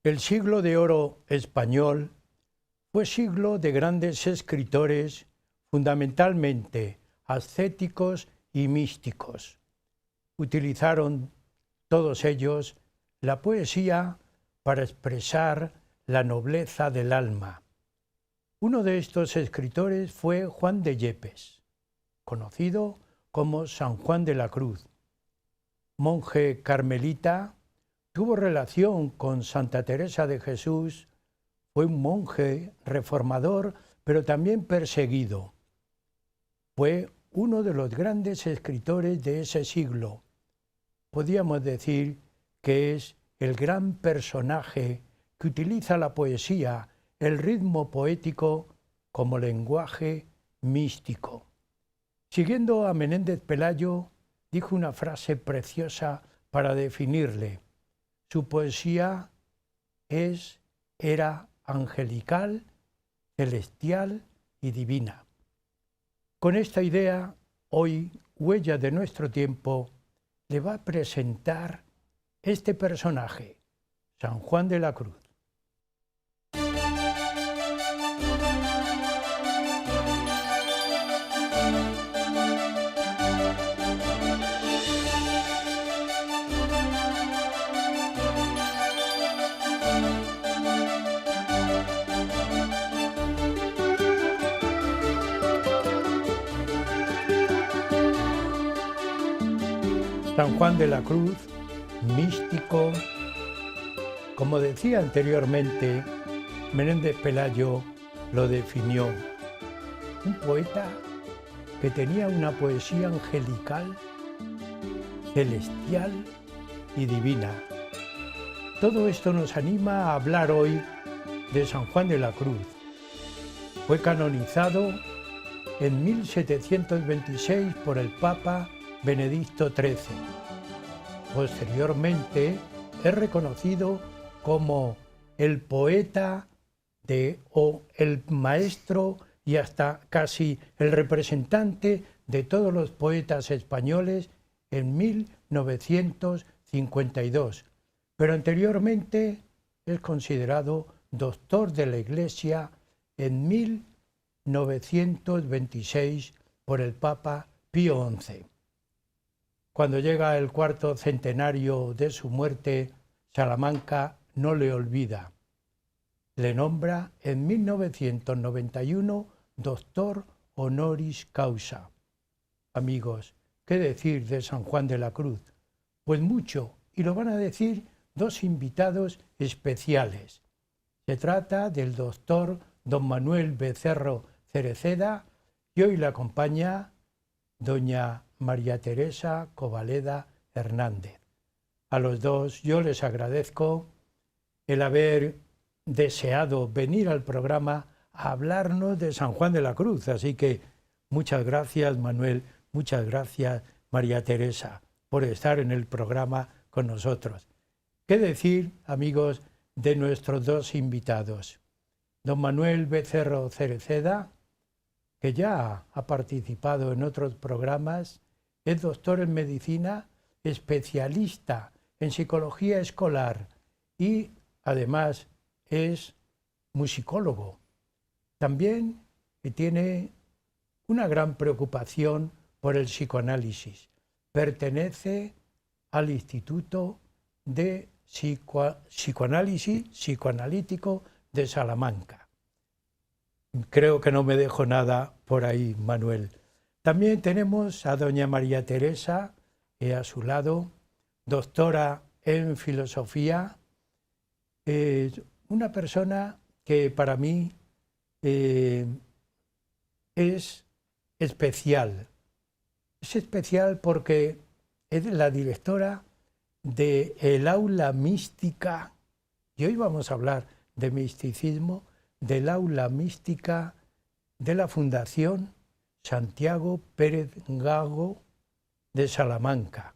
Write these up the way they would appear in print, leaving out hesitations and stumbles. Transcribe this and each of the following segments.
El siglo de oro español fue siglo de grandes escritores, fundamentalmente ascéticos y místicos. Utilizaron todos ellos la poesía para expresar la nobleza del alma. Uno de estos escritores fue Juan de Yepes, conocido como San Juan de la Cruz. Monje carmelita, tuvo relación con Santa Teresa de Jesús, fue un monje reformador, pero también perseguido. Fue uno de los grandes escritores de ese siglo. Podríamos decir que es el gran personaje que utiliza la poesía, el ritmo poético, como lenguaje místico. Siguiendo a Menéndez Pelayo, dijo una frase preciosa para definirle. Su poesía era angelical, celestial y divina. Con esta idea, hoy, Huella de nuestro tiempo, le va a presentar este personaje, San Juan de la Cruz. San Juan de la Cruz, místico, como decía anteriormente, Menéndez Pelayo lo definió, un poeta que tenía una poesía angelical, celestial y divina. Todo esto nos anima a hablar hoy de San Juan de la Cruz. Fue canonizado en 1726 por el Papa Benedicto XIII. Posteriormente es reconocido como el poeta o el maestro y hasta casi el representante de todos los poetas españoles en 1952. Pero anteriormente es considerado doctor de la Iglesia en 1926 por el Papa Pío XI. Cuando llega el cuarto centenario de su muerte, Salamanca no le olvida. Le nombra en 1991 doctor honoris causa. Amigos, ¿qué decir de San Juan de la Cruz? Pues mucho, y lo van a decir dos invitados especiales. Se trata del doctor don Manuel Becerro Cereceda y hoy le acompaña doña María Teresa Covaleda Hernández. A los dos yo les agradezco el haber deseado venir al programa a hablarnos de San Juan de la Cruz. Así que muchas gracias, Manuel, muchas gracias, María Teresa, por estar en el programa con nosotros. ¿Qué decir, amigos, de nuestros dos invitados? Don Manuel Becerro Cereceda, que ya ha participado en otros programas, es doctor en medicina, especialista en psicología escolar y además es musicólogo. También tiene una gran preocupación por el psicoanálisis. Pertenece al Instituto de Psicoanálisis Psicoanalítico de Salamanca. Creo que no me dejo nada por ahí, Manuel. También tenemos a doña María Teresa, a su lado, doctora en filosofía, una persona que para mí es especial. Es especial porque es la directora del aula mística, y hoy vamos a hablar de misticismo, del aula mística de la Fundación Santiago Pérez Gago de Salamanca.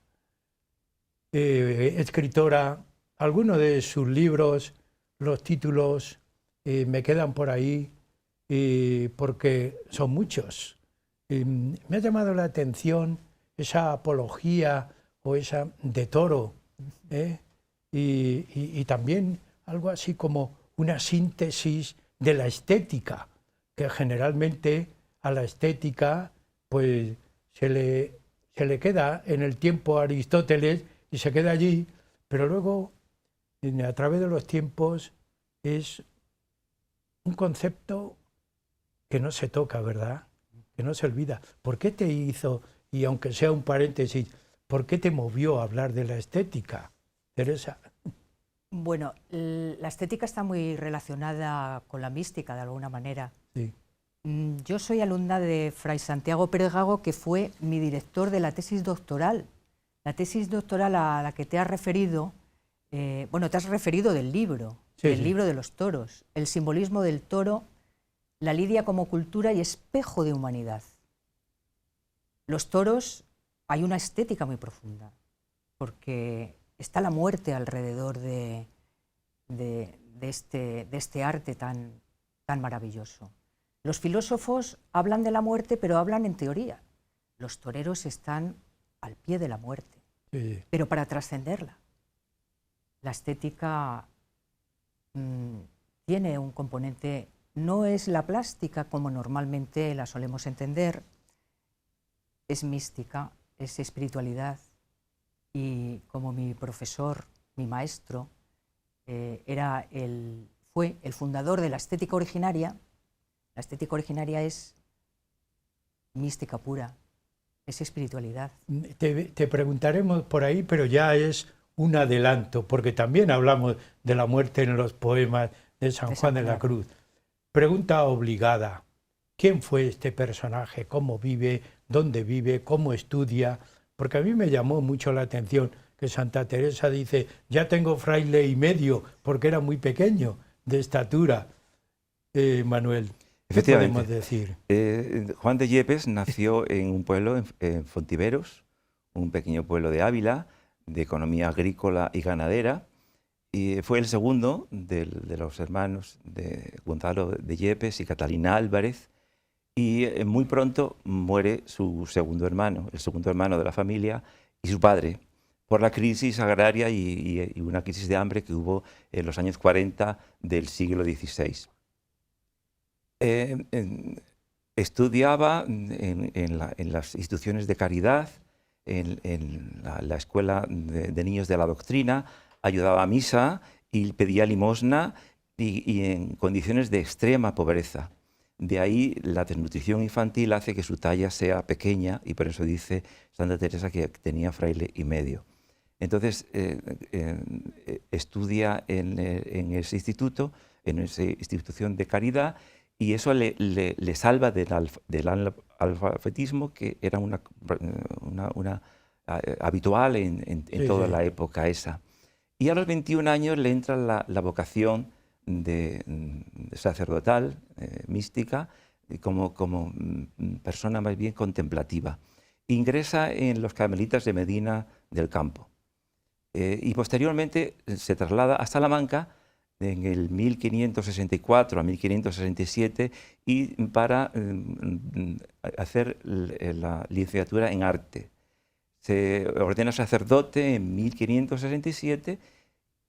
Escritora, algunos de sus libros, los títulos me quedan por ahí porque son muchos. Me ha llamado la atención esa apología o esa de Toro, y también algo así como una síntesis de la estética, que generalmente a la estética pues se le queda en el tiempo a Aristóteles y se queda allí, pero luego a través de los tiempos es un concepto que no se toca, ¿verdad? Que no se olvida. ¿Por qué te hizo, y aunque sea un paréntesis, por qué te movió a hablar de la estética, Teresa? Bueno, la estética está muy relacionada con la mística de alguna manera. Sí. Yo soy alumna de Fray Santiago Pérez Gago, que fue mi director de la tesis doctoral. La tesis doctoral a la que te has referido, bueno, te has referido del libro, libro de los toros, el simbolismo del toro, la lidia como cultura y espejo de humanidad. Los toros, hay una estética muy profunda, porque está la muerte alrededor de este arte tan maravilloso. Los filósofos hablan de la muerte, pero hablan en teoría. Los toreros están al pie de la muerte, pero para trascenderla. La estética tiene un componente, no es la plástica como normalmente la solemos entender, es mística, es espiritualidad. Y como mi profesor, mi maestro, fue el fundador de la estética originaria es mística pura, es espiritualidad. Te preguntaremos por ahí, pero ya es un adelanto, porque también hablamos de la muerte en los poemas de San Juan de la Cruz. Pregunta obligada: ¿quién fue este personaje? ¿Cómo vive? ¿Dónde vive? ¿Cómo estudia? Porque a mí me llamó mucho la atención que Santa Teresa dice: ya tengo fraile y medio, porque era muy pequeño de estatura. Manuel, ¿qué podemos decir? Juan de Yepes nació en un pueblo, en Fontiveros, un pequeño pueblo de Ávila, de economía agrícola y ganadera, y fue el segundo de los hermanos de Gonzalo de Yepes y Catalina Álvarez, y muy pronto muere su segundo hermano, el segundo hermano de la familia, y su padre, por la crisis agraria y una crisis de hambre que hubo en los años 40 del siglo XVI. Estudiaba en las instituciones de caridad, en la escuela de niños de la doctrina, ayudaba a misa y pedía limosna y en condiciones de extrema pobreza. De ahí la desnutrición infantil hace que su talla sea pequeña y por eso dice Santa Teresa que tenía fraile y medio. Entonces estudia en esa institución de caridad, y eso le salva del alfabetismo, que era una habitual en toda la época esa. Y a los 21 años le entra la vocación de sacerdotal, mística, como persona más bien contemplativa. Ingresa en los carmelitas de Medina del Campo y posteriormente se traslada a Salamanca en el 1564 a 1567 y para hacer la licenciatura en arte. Se ordena sacerdote en 1567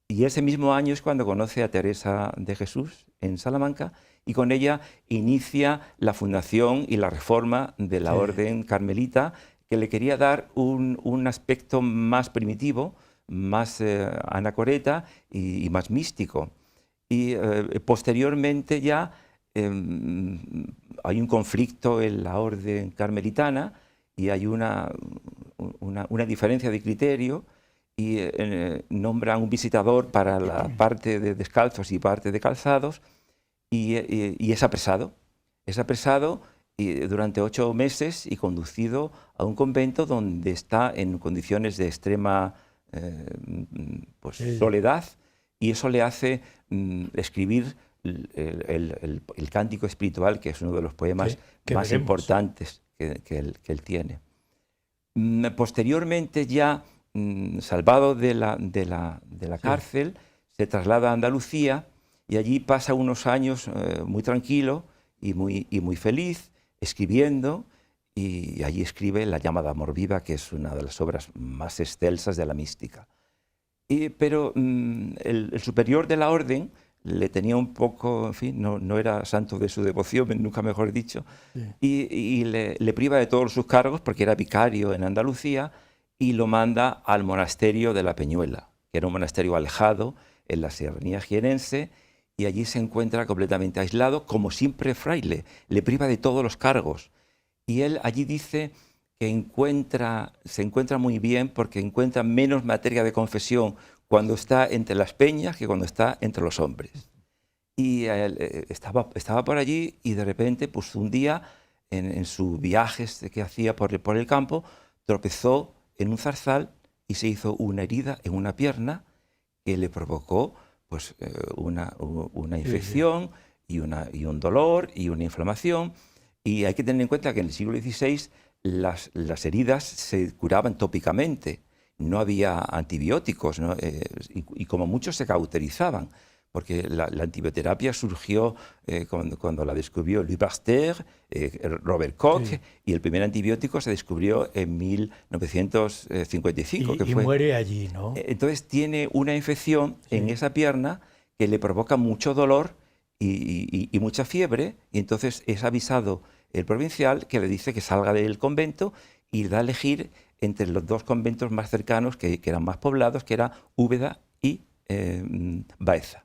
y ese mismo año es cuando conoce a Teresa de Jesús en Salamanca, y con ella inicia la fundación y la reforma de la orden carmelita, que le quería dar un aspecto más primitivo, más anacoreta y más místico. Y posteriormente ya hay un conflicto en la orden carmelitana y hay una diferencia de criterio, y nombran un visitador para la parte de descalzos y parte de calzados, y es apresado. Es apresado durante 8 meses y conducido a un convento donde está en condiciones de extrema soledad, y eso le hace escribir el Cántico Espiritual, que es uno de los poemas más importantes que él tiene. Posteriormente, ya salvado de la cárcel, se traslada a Andalucía y allí pasa unos años muy tranquilo y muy feliz, escribiendo, y allí escribe La llama de amor viva, que es una de las obras más excelsas de la mística. Pero el superior de la orden le tenía un poco, en fin, no era santo de su devoción, nunca mejor dicho, Sí. y le priva de todos sus cargos porque era vicario en Andalucía y lo manda al monasterio de la Peñuela, que era un monasterio alejado en la serranía jienense, y allí se encuentra completamente aislado, como siempre fraile, le priva de todos los cargos. Y él allí dice que se encuentra muy bien porque encuentra menos materia de confesión cuando está entre las peñas que cuando está entre los hombres. Y él, estaba por allí y de repente, pues un día, en sus viajes que hacía por el campo, tropezó en un zarzal y se hizo una herida en una pierna que le provocó pues, una Sí, sí. infección y un dolor y una inflamación. Y hay que tener en cuenta que en el siglo XVI las heridas se curaban tópicamente, no había antibióticos, ¿no? Y como muchos se cauterizaban, porque la antibioterapia surgió cuando la descubrió Louis Pasteur, Robert Koch, Sí. y el primer antibiótico se descubrió en 1955, que Y fue. muere allí, ¿no? Entonces tiene una infección en Sí. esa pierna que le provoca mucho dolor y mucha fiebre, y entonces es avisado el provincial que le dice que salga del convento y da a elegir entre los dos conventos más cercanos que eran más poblados, que era Úbeda y Baeza.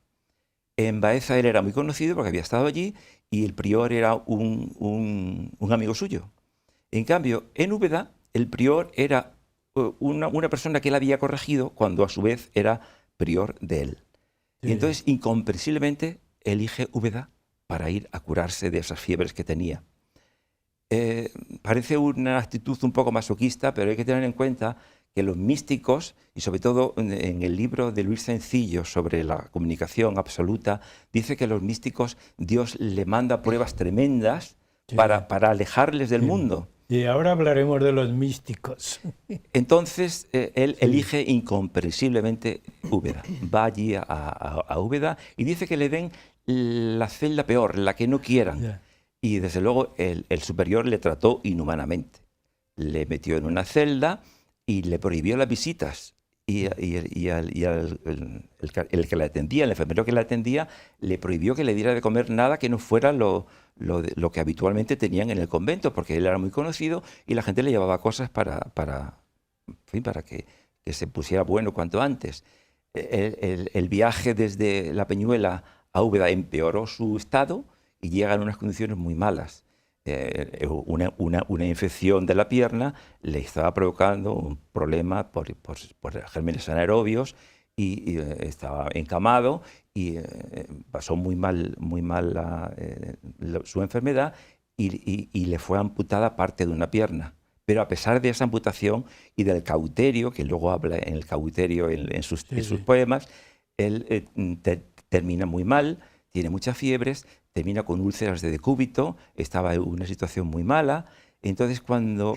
En Baeza él era muy conocido porque había estado allí y el prior era un amigo suyo. En cambio, en Úbeda el prior era una persona que él había corregido cuando a su vez era prior de él. Y Sí. entonces, incomprensiblemente, elige Úbeda para ir a curarse de esas fiebres que tenía. Parece una actitud un poco masoquista, pero hay que tener en cuenta que los místicos, y sobre todo en el libro de Luis Sencillo sobre la comunicación absoluta, dice que los místicos Dios le manda pruebas tremendas Sí. para alejarles del Sí. mundo. Y ahora hablaremos de los místicos. Entonces él Sí. elige incomprensiblemente Úbeda. Va allí a Úbeda y dice que le den la celda peor, la que no quieran. Ya. Y desde luego el superior le trató inhumanamente. Le metió en una celda y le prohibió las visitas. El que la atendía, el enfermero que la atendía, le prohibió que le diera de comer nada que no fuera lo que habitualmente tenían en el convento, porque él era muy conocido y la gente le llevaba cosas para que se pusiera bueno cuanto antes. El viaje desde la Peñuela a Úbeda empeoró su estado y llega en unas condiciones muy malas. Una infección de la pierna le estaba provocando un problema por gérmenes anaerobios y estaba encamado y pasó muy mal su enfermedad y le fue amputada parte de una pierna. Pero a pesar de esa amputación y del cauterio, que luego habla en el cauterio en sus poemas, él termina muy mal, tiene muchas fiebres, termina con úlceras de decúbito, estaba en una situación muy mala. Entonces cuando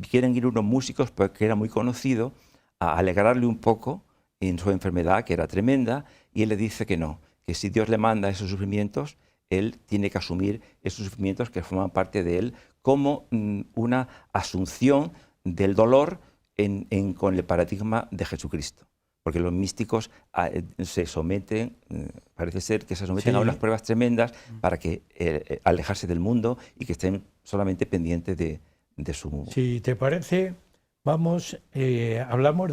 quieren ir unos músicos, porque era muy conocido, a alegrarle un poco en su enfermedad, que era tremenda, y él le dice que no, que si Dios le manda esos sufrimientos, él tiene que asumir esos sufrimientos que forman parte de él como una asunción del dolor con el paradigma de Jesucristo. Porque los místicos se someten, parece ser que se someten a unas pruebas tremendas para que alejarse del mundo y que estén solamente pendientes de su... Si te parece, hablamos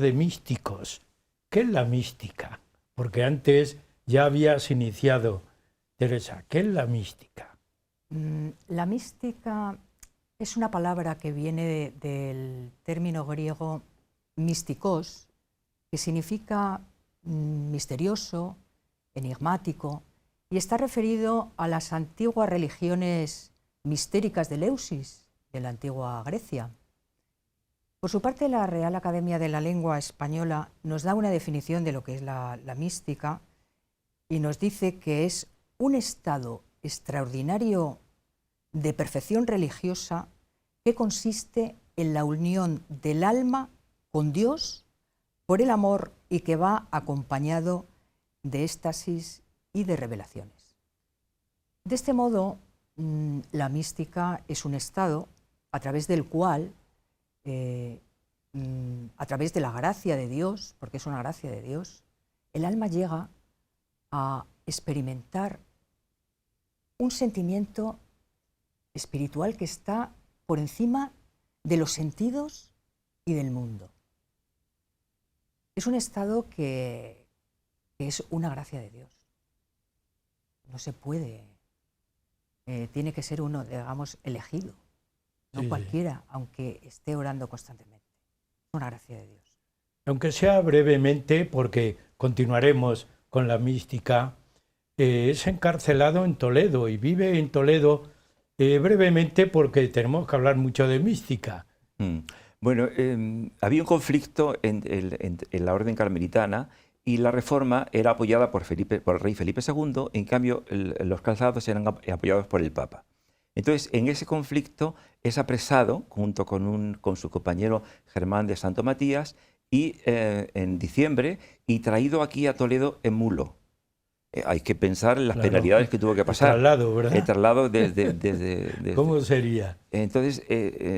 de místicos. ¿Qué es la mística? Porque antes ya habías iniciado, Teresa, ¿qué es la mística? La mística es una palabra que viene del término griego místicos, que significa misterioso, enigmático, y está referido a las antiguas religiones mistéricas de Eleusis, de la antigua Grecia. Por su parte, la Real Academia de la Lengua Española nos da una definición de lo que es la mística y nos dice que es un estado extraordinario de perfección religiosa que consiste en la unión del alma con Dios por el amor y que va acompañado de éxtasis y de revelaciones. De este modo, la mística es un estado a través del cual a través de la gracia de Dios, porque es una gracia de Dios, el alma llega a experimentar un sentimiento espiritual que está por encima de los sentidos y del mundo. Es un estado que es una gracia de Dios. No se puede, tiene que ser uno, digamos, elegido, no Sí, cualquiera, aunque esté orando constantemente. Es una gracia de Dios. Aunque sea brevemente, porque continuaremos con la mística, es encarcelado en Toledo y vive en Toledo brevemente porque tenemos que hablar mucho de mística. Bueno, había un conflicto en la orden carmelitana y la reforma era apoyada por el rey Felipe II, en cambio los calzados eran apoyados por el Papa. Entonces, en ese conflicto es apresado junto con su compañero Germán de Santo Matías y en diciembre y traído aquí a Toledo en mulo. Hay que pensar en las penalidades que tuvo que pasar. El traslado, ¿verdad? El traslado desde ¿Cómo sería? Entonces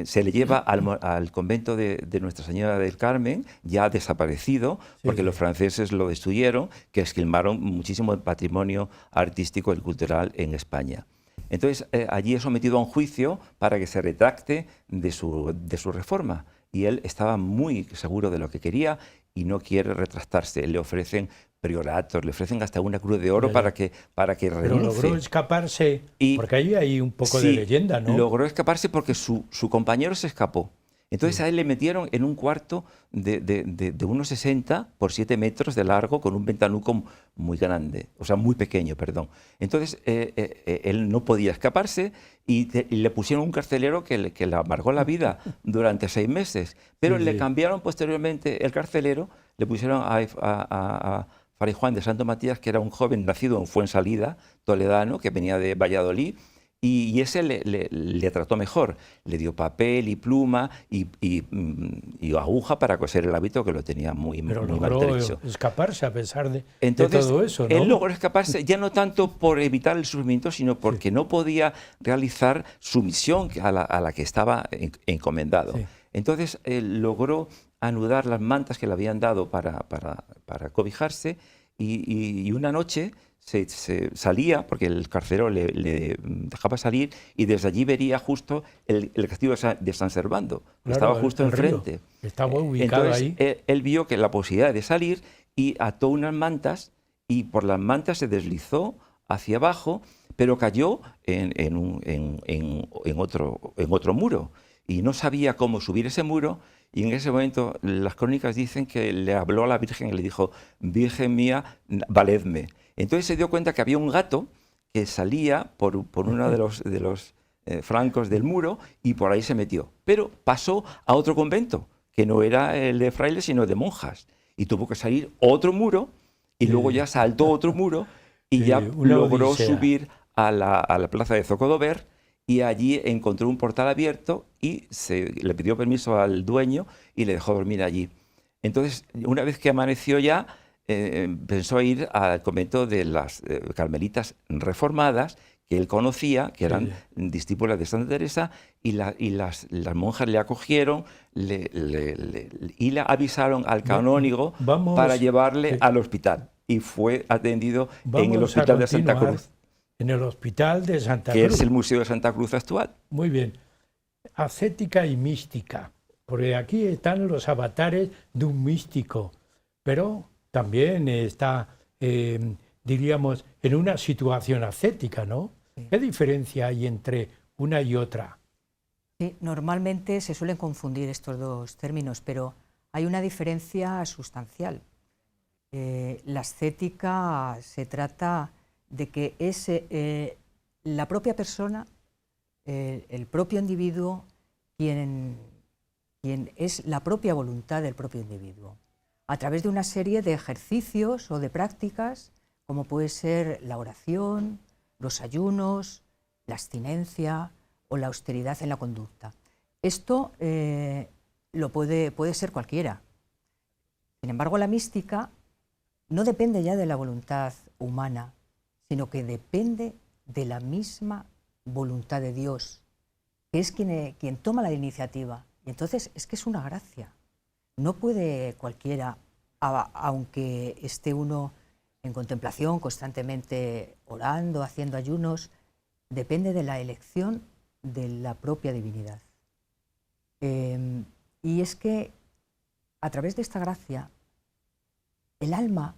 se le lleva al convento de Nuestra Señora del Carmen, ya desaparecido, porque los franceses lo destruyeron, que esquilmaron muchísimo patrimonio artístico y cultural en España. Entonces allí es sometido a un juicio para que se retracte de su reforma. Y él estaba muy seguro de lo que quería y no quiere retractarse. Le ofrecen prioratos, le ofrecen hasta una cruz de oro para que renuncie. Pero logró escaparse, porque ahí hay un poco sí, de leyenda, ¿no? Logró escaparse porque su compañero se escapó. Entonces a él le metieron en un cuarto de unos 60 por 7 metros de largo con un ventanuco muy grande, o sea, muy pequeño, perdón. Entonces él no podía escaparse y le pusieron un carcelero que le amargó la vida durante 6 meses. Pero le cambiaron posteriormente el carcelero, le pusieron a Fray Juan de Santo Matías, que era un joven nacido en Fuensalida, toledano, que venía de Valladolid, y ese le trató mejor. Le dio papel y pluma y aguja para coser el hábito, que lo tenía muy maltrecho. Escaparse a pesar de Entonces, todo eso, ¿no? Él logró escaparse ya no tanto por evitar el sufrimiento, sino porque no podía realizar su misión a la que estaba encomendado. Sí. Entonces logró anudar las mantas que le habían dado para cobijarse y una noche se salía, porque el carcelero le dejaba salir, y desde allí vería justo el castillo de San Servando, que estaba justo enfrente. Estaba ubicado entonces, ahí. Él vio que la posibilidad de salir y ató unas mantas y por las mantas se deslizó hacia abajo, pero cayó en otro muro y no sabía cómo subir ese muro. Y en ese momento las crónicas dicen que le habló a la Virgen y le dijo: Virgen mía, valedme. Entonces se dio cuenta que había un gato que salía por uno de los flancos del muro y por ahí se metió. Pero pasó a otro convento, que no era el de frailes, sino de monjas. Y tuvo que salir otro muro y luego ya saltó otro muro y ya logró subir a la plaza de Zocodover. Y allí encontró un portal abierto y le pidió permiso al dueño y le dejó dormir allí. Entonces, una vez que amaneció ya, pensó ir al convento de las carmelitas reformadas, que él conocía, que eran discípulas de Santa Teresa, y las monjas le acogieron y le avisaron al canónigo para llevarle al hospital. Y fue atendido en el Hospital de Santa Cruz. En el Hospital de Santa Cruz. Que es el Museo de Santa Cruz actual. Muy bien. Ascética y mística, porque aquí están los avatares de un místico, pero también está, diríamos, en una situación ascética, ¿no? Sí. ¿Qué diferencia hay entre una y otra? Sí, normalmente se suelen confundir estos dos términos, pero hay una diferencia sustancial. La ascética se trata de que es la propia persona, el propio individuo, quien es la propia voluntad del propio individuo, a través de una serie de ejercicios o de prácticas, como puede ser la oración, los ayunos, la abstinencia o la austeridad en la conducta. Esto puede ser cualquiera. Sin embargo, la mística no depende ya de la voluntad humana, sino que depende de la misma voluntad de Dios, que es quien toma la iniciativa. Y entonces es que es una gracia. no puede cualquiera, aunque esté uno en contemplación, constantemente orando, haciendo ayunos, depende de la elección de la propia divinidad. Y es que a través de esta gracia, el alma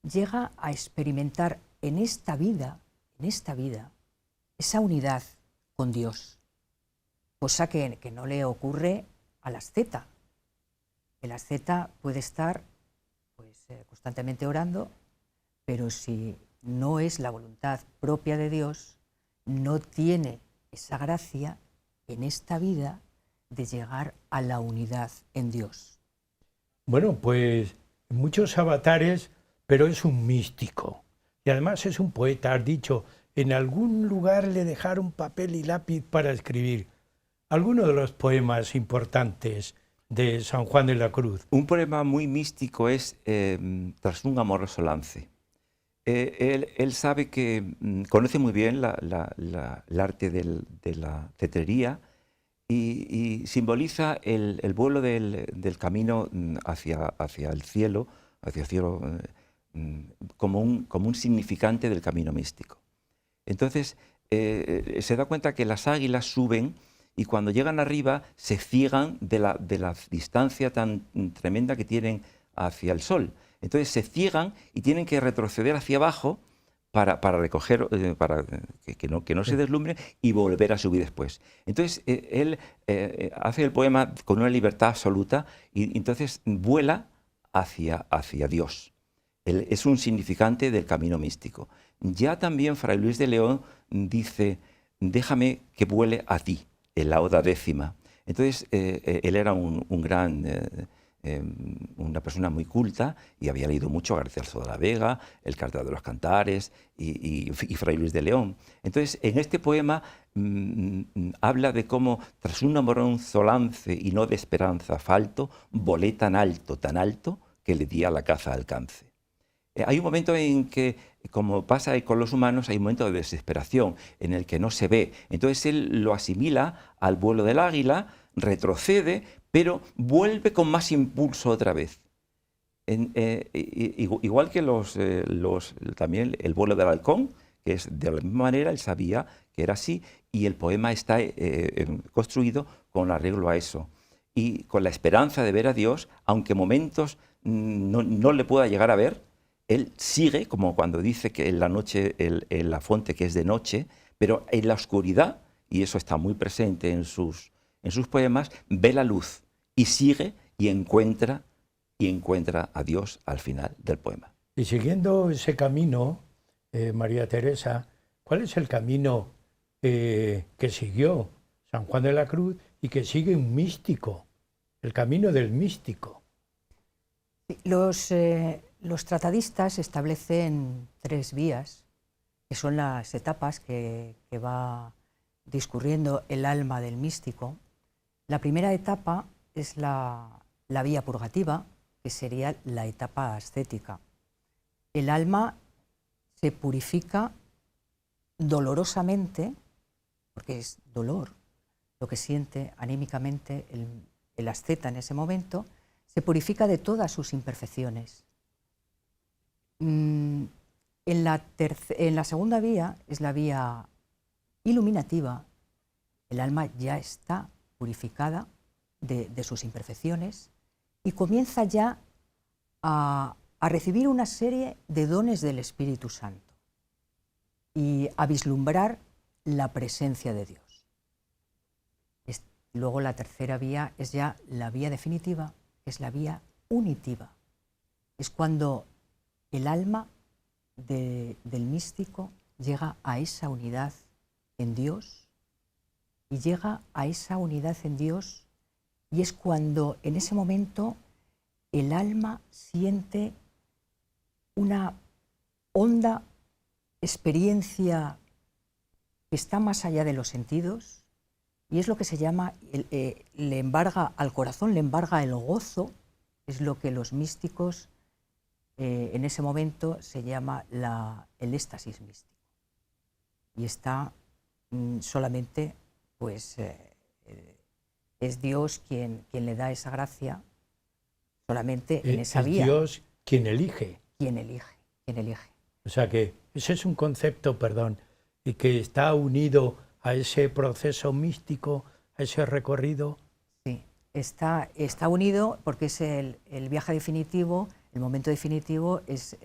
llega a experimentar en esta vida, esa unidad con Dios, cosa que no le ocurre al asceta. El asceta puede estar pues, constantemente orando, pero si no es la voluntad propia de Dios, no tiene esa gracia en esta vida de llegar a la unidad en Dios. Bueno, pues muchos avatares, pero es un místico. Y además es un poeta, has dicho, en algún lugar le dejaron papel y lápiz para escribir. ¿Alguno de los poemas importantes de San Juan de la Cruz? Un poema muy místico es Tras un amoroso lance. Él sabe que conoce muy bien el arte de la cetrería y simboliza el vuelo del camino hacia el cielo, como un significante del camino místico. Entonces, se da cuenta que las águilas suben y cuando llegan arriba se ciegan de la distancia tan tremenda que tienen hacia el sol. Entonces se ciegan y tienen que retroceder hacia abajo para recoger, para que no se deslumbre y volver a subir después. Entonces él hace el poema con una libertad absoluta y entonces vuela hacia Dios. Él es un significante del camino místico. Ya también Fray Luis de León dice, déjame que vuele a ti, en la Oda Décima. Entonces él era una persona muy culta y había leído mucho a García Alonso de la Vega, el Carta de los Cantares y Fray Luis de León. Entonces, en este poema habla de cómo, tras un amoroso lance y no de esperanza falto, volé tan alto, que le di a la caza alcance. Hay un momento en que, como pasa con los humanos, hay un momento de desesperación en el que no se ve. Entonces él lo asimila al vuelo del águila, retrocede, pero vuelve con más impulso otra vez. Igual que también el vuelo del halcón, que es de la misma manera, él sabía que era así, y el poema está construido con arreglo a eso. Y con la esperanza de ver a Dios, aunque momentos no le pueda llegar a ver, él sigue, como cuando dice que en la noche, en la fuente que es de noche, pero en la oscuridad, y eso está muy presente en sus poemas, ve la luz y sigue y encuentra a Dios al final del poema. Y siguiendo ese camino, María Teresa, ¿cuál es el camino que siguió San Juan de la Cruz y que sigue un místico? El camino del místico. Los tratadistas establecen 3 vías, que son las etapas que va discurriendo el alma del místico. La primera etapa es la vía purgativa, que sería la etapa ascética. El alma se purifica dolorosamente, porque es dolor lo que siente anímicamente el asceta en ese momento, se purifica de todas sus imperfecciones. En la segunda vía, es la vía iluminativa, el alma ya está purificada de sus imperfecciones y comienza ya a recibir una serie de dones del Espíritu Santo y a vislumbrar la presencia de Dios. Luego la tercera vía es ya la vía definitiva, que es la vía unitiva. Es cuando el alma del místico llega a esa unidad en Dios y llega a esa unidad en Dios y es cuando en ese momento el alma siente una honda experiencia que está más allá de los sentidos y es lo que se llama, le embarga al corazón, le embarga el gozo, es lo que los místicos en ese momento se llama el éxtasis místico. Y está solamente, pues, es Dios quien le da esa gracia solamente en esa vía. Es Dios quien elige. Quien elige. O sea que ese es un concepto, perdón, y que está unido a ese proceso místico, a ese recorrido. Sí, está unido porque es el viaje definitivo, el momento definitivo es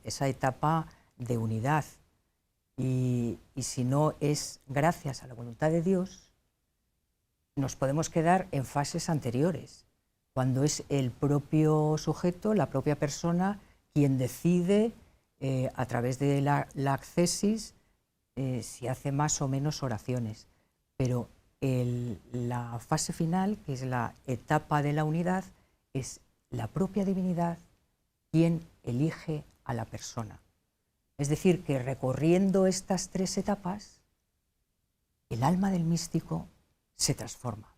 esa etapa de unidad. Y si no es gracias a la voluntad de Dios, nos podemos quedar en fases anteriores, cuando es el propio sujeto, la propia persona, quien decide a través de la accesis si hace más o menos oraciones. Pero la fase final, que es la etapa de la unidad, es la propia divinidad quien elige a la persona. Es decir, que recorriendo estas tres etapas, el alma del místico se transforma.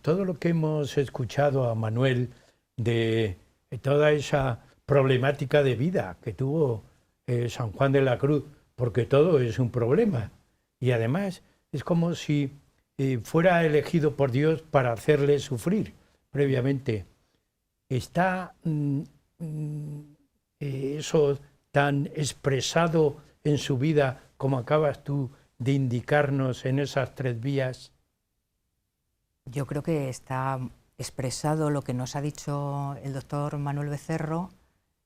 Todo lo que hemos escuchado a Manuel de toda esa problemática de vida que tuvo San Juan de la Cruz, porque todo es un problema, y además es como si fuera elegido por Dios para hacerle sufrir previamente. ¿Está eso tan expresado en su vida como acabas tú de indicarnos en esas tres vías? Yo creo que está expresado lo que nos ha dicho el doctor Manuel Becerro,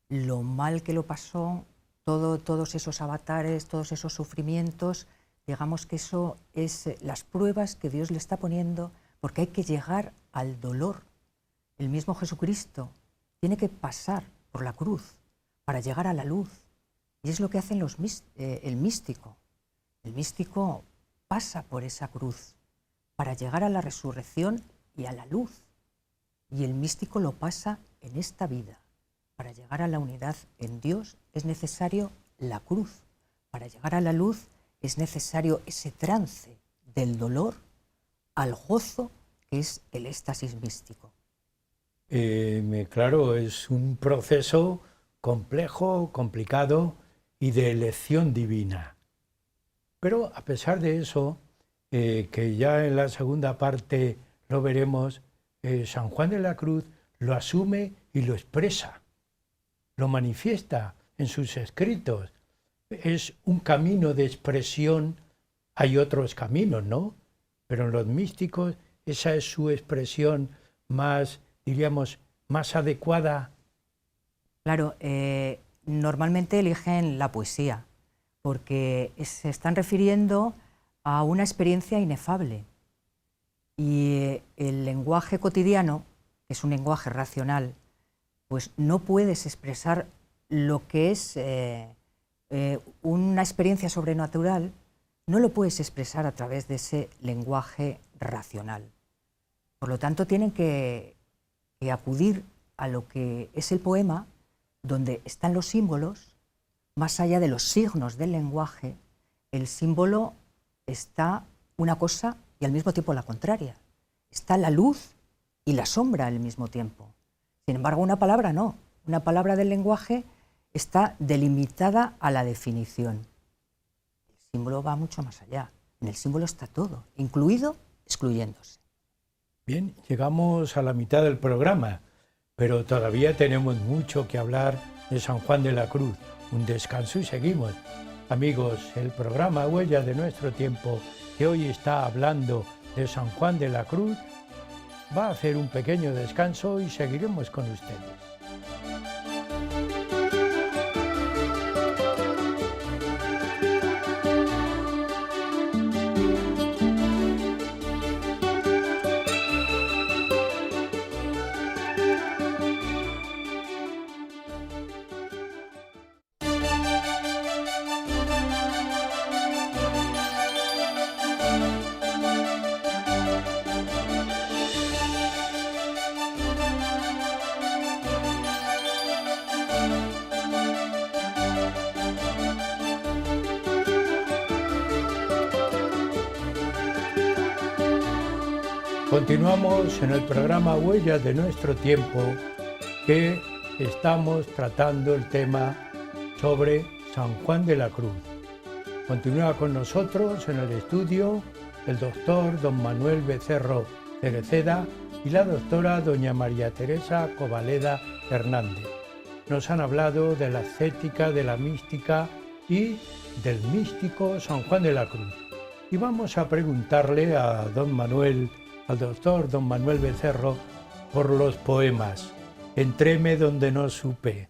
lo mal que lo pasó, todos esos avatares, todos esos sufrimientos. Digamos que eso es las pruebas que Dios le está poniendo, porque hay que llegar al dolor. El mismo Jesucristo tiene que pasar por la cruz para llegar a la luz. Y es lo que hacen el místico. El místico pasa por esa cruz para llegar a la resurrección y a la luz. Y el místico lo pasa en esta vida. Para llegar a la unidad en Dios es necesario la cruz. Para llegar a la luz es necesario ese trance del dolor al gozo, que es el éxtasis místico. Claro, es un proceso complejo, complicado y de elección divina. Pero a pesar de eso, que ya en la segunda parte lo veremos, San Juan de la Cruz lo asume y lo expresa, lo manifiesta en sus escritos. Es un camino de expresión, hay otros caminos, ¿no? Pero en los místicos esa es su expresión más, diríamos, más adecuada. Claro, normalmente eligen la poesía, porque se están refiriendo a una experiencia inefable. Y el lenguaje cotidiano, que es un lenguaje racional, pues no puedes expresar lo que es una experiencia sobrenatural, no lo puedes expresar a través de ese lenguaje racional. Por lo tanto, tienen que acudir a lo que es el poema, donde están los símbolos, más allá de los signos del lenguaje. El símbolo está una cosa y al mismo tiempo la contraria. Está la luz y la sombra al mismo tiempo. Sin embargo, una palabra no. Una palabra del lenguaje está delimitada a la definición. El símbolo va mucho más allá. En el símbolo está todo, incluido, excluyéndose. Bien, llegamos a la mitad del programa, pero todavía tenemos mucho que hablar de San Juan de la Cruz. Un descanso y seguimos. Amigos, el programa Huellas de Nuestro Tiempo, que hoy está hablando de San Juan de la Cruz, va a hacer un pequeño descanso y seguiremos con ustedes. Continuamos en el programa Huellas de Nuestro Tiempo, que estamos tratando el tema sobre San Juan de la Cruz. Continúa con nosotros en el estudio el doctor don Manuel Becerro Cereceda, y la doctora doña María Teresa Covaleda Hernández. Nos han hablado de la ascética, de la mística y del místico San Juan de la Cruz. Y vamos a preguntarle a al doctor don Manuel Becerro, por los poemas. Entréme donde no supe.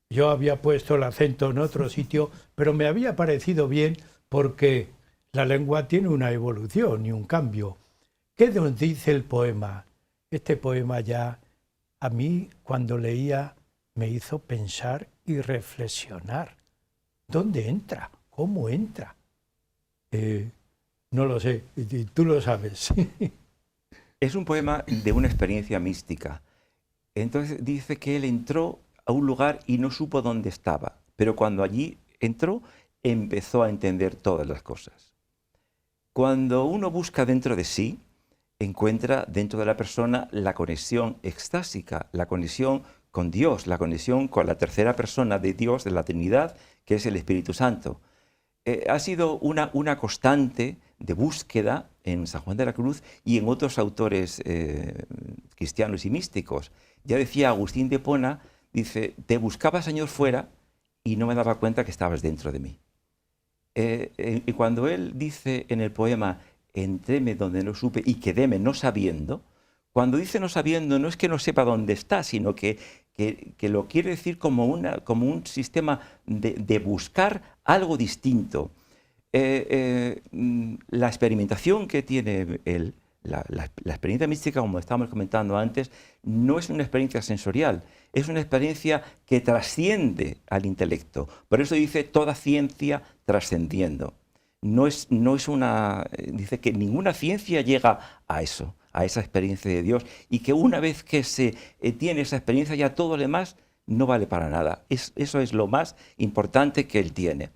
Yo había puesto el acento en otro sitio, pero me había parecido bien porque la lengua tiene una evolución y un cambio. ¿Qué nos dice el poema? Este poema ya a mí, cuando leía, me hizo pensar y reflexionar. ¿Dónde entra? ¿Cómo entra? No lo sé, tú lo sabes. Es un poema de una experiencia mística. Entonces dice que él entró a un lugar y no supo dónde estaba, pero cuando allí entró, empezó a entender todas las cosas. Cuando uno busca dentro de sí, encuentra dentro de la persona la conexión extásica, la conexión con Dios, la conexión con la tercera persona de Dios, de la Trinidad, que es el Espíritu Santo. Ha sido una constante de búsqueda en San Juan de la Cruz y en otros autores cristianos y místicos. Ya decía Agustín de Hipona, dice, te buscaba, Señor, fuera y no me daba cuenta que estabas dentro de mí. Y cuando él dice en el poema, entréme donde no supe y quedéme no sabiendo, cuando dice no sabiendo no es que no sepa dónde está, sino que lo quiere decir como un sistema de buscar algo distinto. La experimentación que tiene él, la experiencia mística, como estábamos comentando antes, no es una experiencia sensorial, es una experiencia que trasciende al intelecto. Por eso dice toda ciencia trascendiendo. Dice que ninguna ciencia llega a eso, a esa experiencia de Dios, y que una vez que se tiene esa experiencia ya todo lo demás no vale para nada. Eso es lo más importante que él tiene.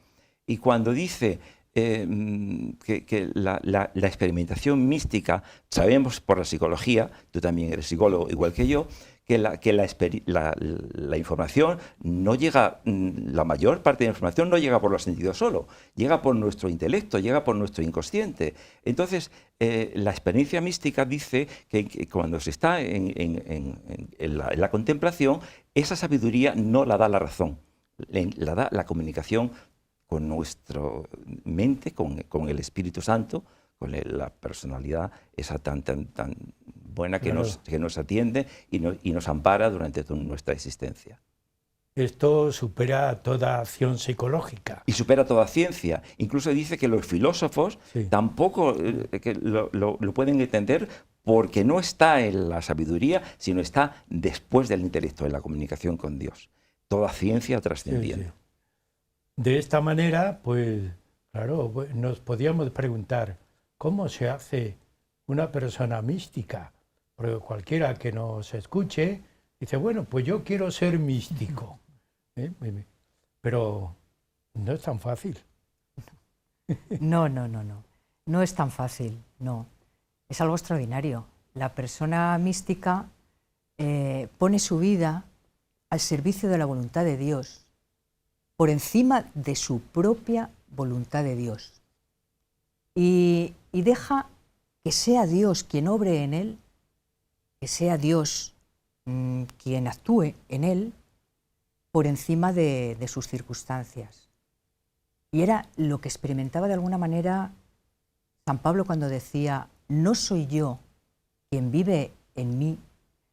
Y cuando dice que la experimentación mística, sabemos por la psicología, tú también eres psicólogo igual que yo, que la información no llega, la mayor parte de la información no llega por los sentidos solo, llega por nuestro intelecto, llega por nuestro inconsciente. Entonces, la experiencia mística dice que cuando se está en la contemplación, esa sabiduría no la da la razón, la da la comunicación con nuestra mente, con el Espíritu Santo, con la personalidad esa tan buena que, claro, nos atiende y nos ampara durante toda nuestra existencia. Esto supera toda acción psicológica. Y supera toda ciencia. Incluso dice que los filósofos tampoco que lo pueden entender porque no está en la sabiduría, sino está después del intelecto, en la comunicación con Dios. Toda ciencia trascendiendo. Sí. De esta manera, pues, claro, nos podíamos preguntar, ¿cómo se hace una persona mística? Porque cualquiera que nos escuche dice, bueno, pues yo quiero ser místico. Pero no es tan fácil. No. No es tan fácil, no. Es algo extraordinario. La persona mística pone su vida al servicio de la voluntad de Dios, por encima de su propia voluntad de Dios. Y deja que sea Dios quien obre en él, que sea Dios quien actúe en él por encima de sus circunstancias. Y era lo que experimentaba de alguna manera San Pablo cuando decía, no soy yo quien vive en mí,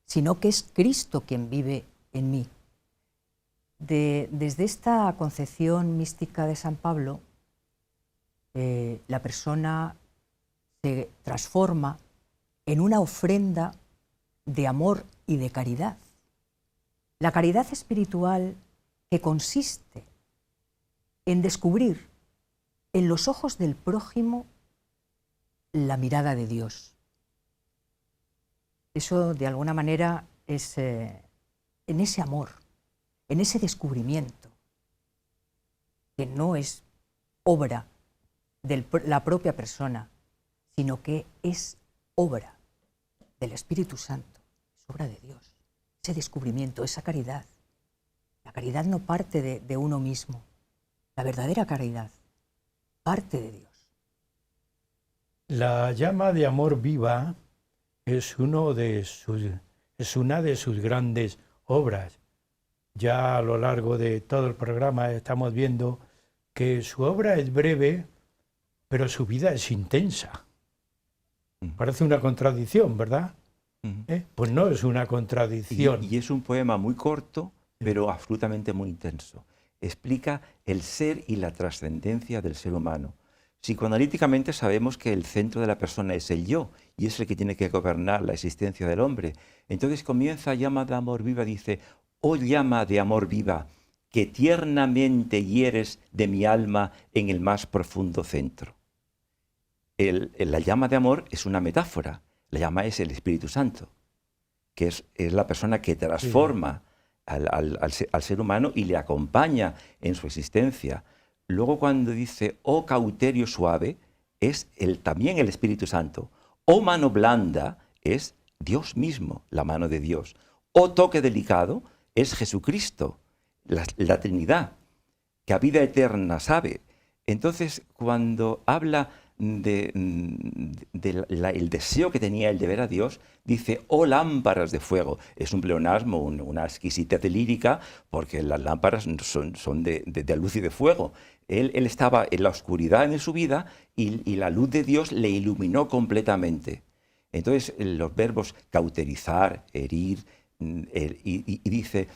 sino que es Cristo quien vive en mí. Desde esta concepción mística de San Pablo, la persona se transforma en una ofrenda de amor y de caridad. La caridad espiritual que consiste en descubrir en los ojos del prójimo la mirada de Dios. Eso, de alguna manera, es en ese amor, en ese descubrimiento, que no es obra de la propia persona, sino que es obra del Espíritu Santo, es obra de Dios. Ese descubrimiento, esa caridad. La caridad no parte de uno mismo. La verdadera caridad parte de Dios. La llama de amor viva es una de sus grandes obras. Ya a lo largo de todo el programa estamos viendo que su obra es breve, pero su vida es intensa. Parece una contradicción, ¿verdad? Pues no es una contradicción. Y es un poema muy corto, pero absolutamente muy intenso. Explica el ser y la trascendencia del ser humano. Psicoanalíticamente sabemos que el centro de la persona es el yo, y es el que tiene que gobernar la existencia del hombre. Entonces comienza Llama de amor viva, dice: oh llama de amor viva, que tiernamente hieres de mi alma en el más profundo centro. La llama de amor es una metáfora. La llama es el Espíritu Santo, que es la persona que transforma al ser humano y le acompaña en su existencia. Luego cuando dice, oh cauterio suave, es también el Espíritu Santo. Oh mano blanda, es Dios mismo, la mano de Dios. Oh toque delicado, es Jesucristo, la Trinidad, que a vida eterna sabe. Entonces, cuando habla el deseo que tenía él de ver a Dios, dice, oh lámparas de fuego. Es un pleonasmo, una exquisitez lírica, porque las lámparas son de luz y de fuego. Él estaba en la oscuridad en su vida y la luz de Dios le iluminó completamente. Entonces, los verbos cauterizar, herir, y dice,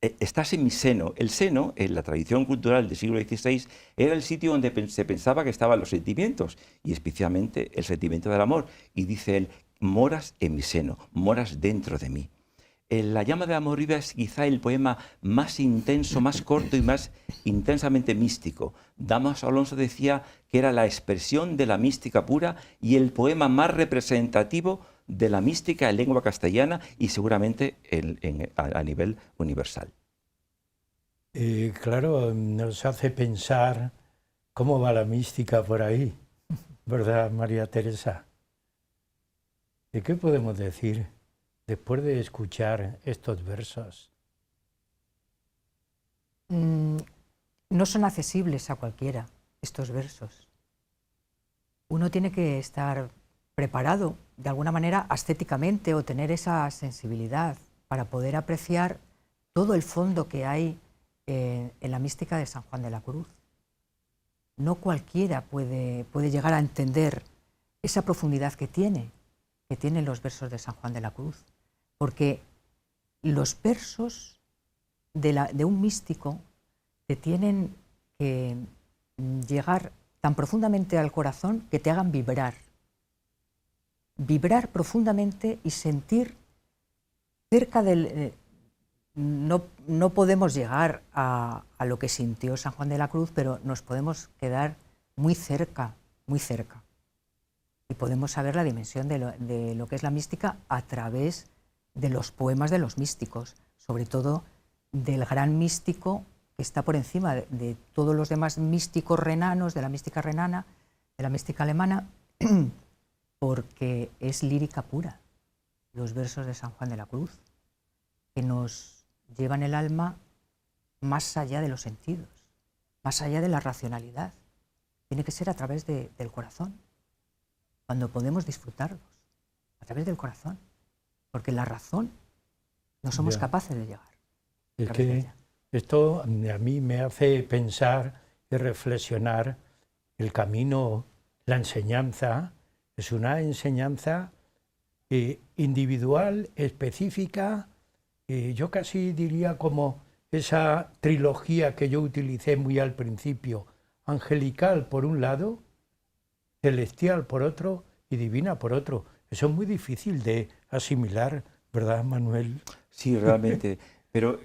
estás en mi seno. El seno, en la tradición cultural del siglo XVI, era el sitio donde se pensaba que estaban los sentimientos, y especialmente el sentimiento del amor. Y dice él, moras en mi seno, moras dentro de mí. La llama de amor viva es quizá el poema más intenso, más corto y más intensamente místico. Damaso Alonso decía que era la expresión de la mística pura y el poema más representativo de la mística en lengua castellana y seguramente a nivel universal. Claro, nos hace pensar cómo va la mística por ahí, ¿verdad, María Teresa? ¿De qué podemos decir después de escuchar estos versos? No son accesibles a cualquiera estos versos. Uno tiene que estar preparado de alguna manera ascéticamente o tener esa sensibilidad para poder apreciar todo el fondo que hay en la mística de San Juan de la Cruz. No cualquiera puede llegar a entender esa profundidad que tienen los versos de San Juan de la Cruz, porque los versos de un místico que tienen que llegar tan profundamente al corazón que te hagan vibrar profundamente y sentir cerca del... No podemos llegar a lo que sintió San Juan de la Cruz, pero nos podemos quedar muy cerca, muy cerca. Y podemos saber la dimensión de lo que es la mística a través de los poemas de los místicos, sobre todo del gran místico que está por encima de todos los demás místicos renanos, de la mística renana, de la mística alemana, porque es lírica pura, los versos de San Juan de la Cruz, que nos llevan el alma más allá de los sentidos, más allá de la racionalidad. Tiene que ser a través del corazón, cuando podemos disfrutarlos, a través del corazón, porque la razón no somos capaces de llegar. Es que esto a mí me hace pensar y reflexionar el camino, la enseñanza, es una enseñanza individual, específica. Yo casi diría como esa trilogía que yo utilicé muy al principio, angelical por un lado, celestial por otro y divina por otro. Eso es muy difícil de asimilar, ¿verdad, Manuel? Sí, realmente. Pero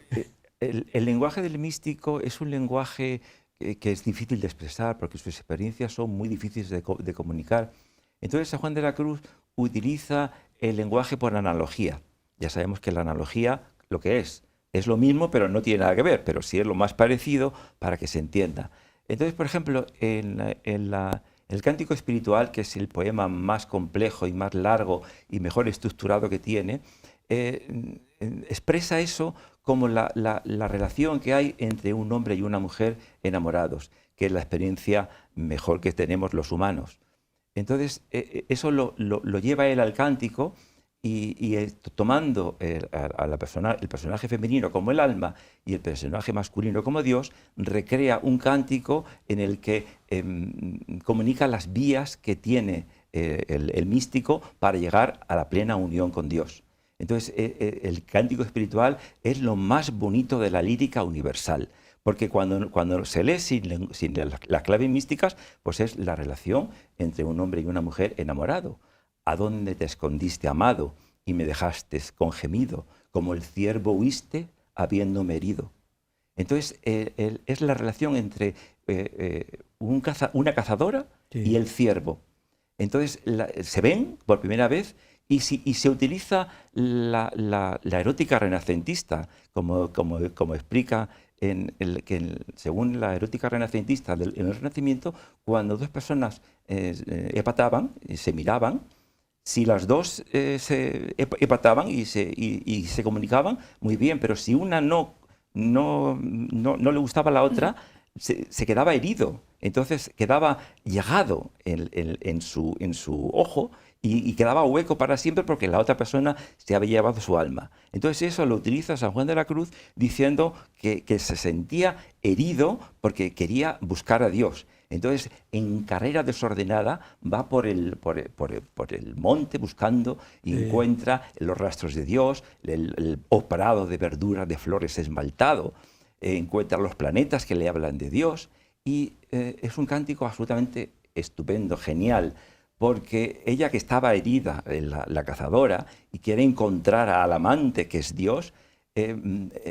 el lenguaje del místico es un lenguaje que es difícil de expresar porque sus experiencias son muy difíciles de comunicar. Entonces San Juan de la Cruz utiliza el lenguaje por analogía. Ya sabemos que la analogía lo que es lo mismo, pero no tiene nada que ver, pero sí es lo más parecido para que se entienda. Entonces, por ejemplo, el Cántico Espiritual, que es el poema más complejo y más largo y mejor estructurado que tiene, expresa eso como la relación que hay entre un hombre y una mujer enamorados, que es la experiencia mejor que tenemos los humanos. Entonces, eso lo lleva él al cántico tomando el personaje femenino como el alma y el personaje masculino como Dios, recrea un cántico en el que comunica las vías que tiene el místico para llegar a la plena unión con Dios. Entonces, el cántico espiritual es lo más bonito de la lírica universal, porque cuando se lee sin las claves místicas, pues es la relación entre un hombre y una mujer enamorado. ¿A dónde te escondiste, amado, y me dejaste con gemido? Como el ciervo huiste, habiéndome herido. Entonces, es la relación entre una cazadora y el ciervo. Entonces, se ven por primera vez y se utiliza la erótica renacentista, como explica según la erótica renacentista en el Renacimiento, cuando dos personas empataban, se miraban, si las dos se empataban y se comunicaban, muy bien, pero si una no le gustaba a la otra, se quedaba herido. Entonces quedaba llagado en su ojo y quedaba hueco para siempre porque la otra persona se había llevado su alma. Entonces eso lo utiliza San Juan de la Cruz diciendo que se sentía herido porque quería buscar a Dios. Entonces, en carrera desordenada, va por el monte buscando y encuentra los rastros de Dios, el prado de verduras, de flores esmaltado, encuentra los planetas que le hablan de Dios, y es un cántico absolutamente estupendo, genial, porque ella, que estaba herida, la cazadora, y quiere encontrar al amante que es Dios,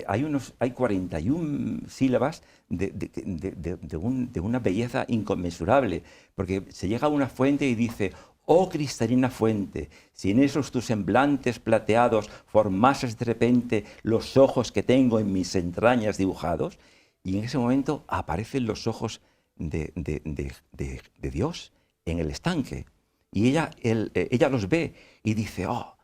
hay 41 sílabas de una belleza inconmensurable, porque se llega a una fuente y dice: oh cristalina fuente, si en esos tus semblantes plateados formases de repente los ojos que tengo en mis entrañas dibujados. Y en ese momento aparecen los ojos de Dios en el estanque, y ella los ve y dice: oh,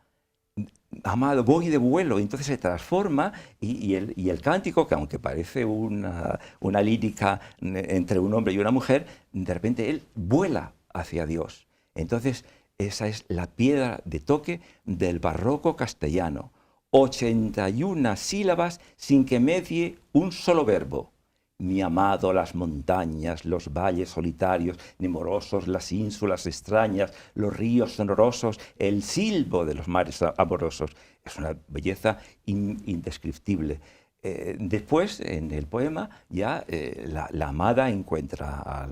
amado, voy de vuelo. Y entonces se transforma y el cántico, que aunque parece una lírica entre un hombre y una mujer, de repente él vuela hacia Dios. Entonces esa es la piedra de toque del barroco castellano. 81 sílabas sin que medie un solo verbo. Mi amado, las montañas, los valles solitarios, nemorosos, las ínsulas extrañas, los ríos sonorosos, el silbo de los mares amorosos. Es una belleza indescriptible. Después, en el poema, ya la amada encuentra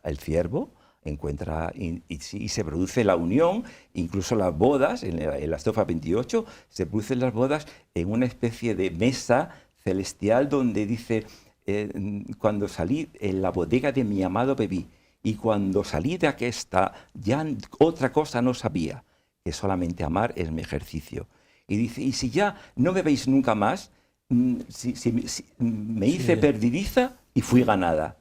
al ciervo, y se produce la unión, incluso las bodas, en la estrofa 28, se producen las bodas en una especie de mesa celestial donde dice: cuando salí en la bodega de mi amado bebí, y cuando salí de aquesta ya otra cosa no sabía, que solamente amar es mi ejercicio. Y dice: y si ya no me veis nunca más, me hice perdidiza y fui ganada.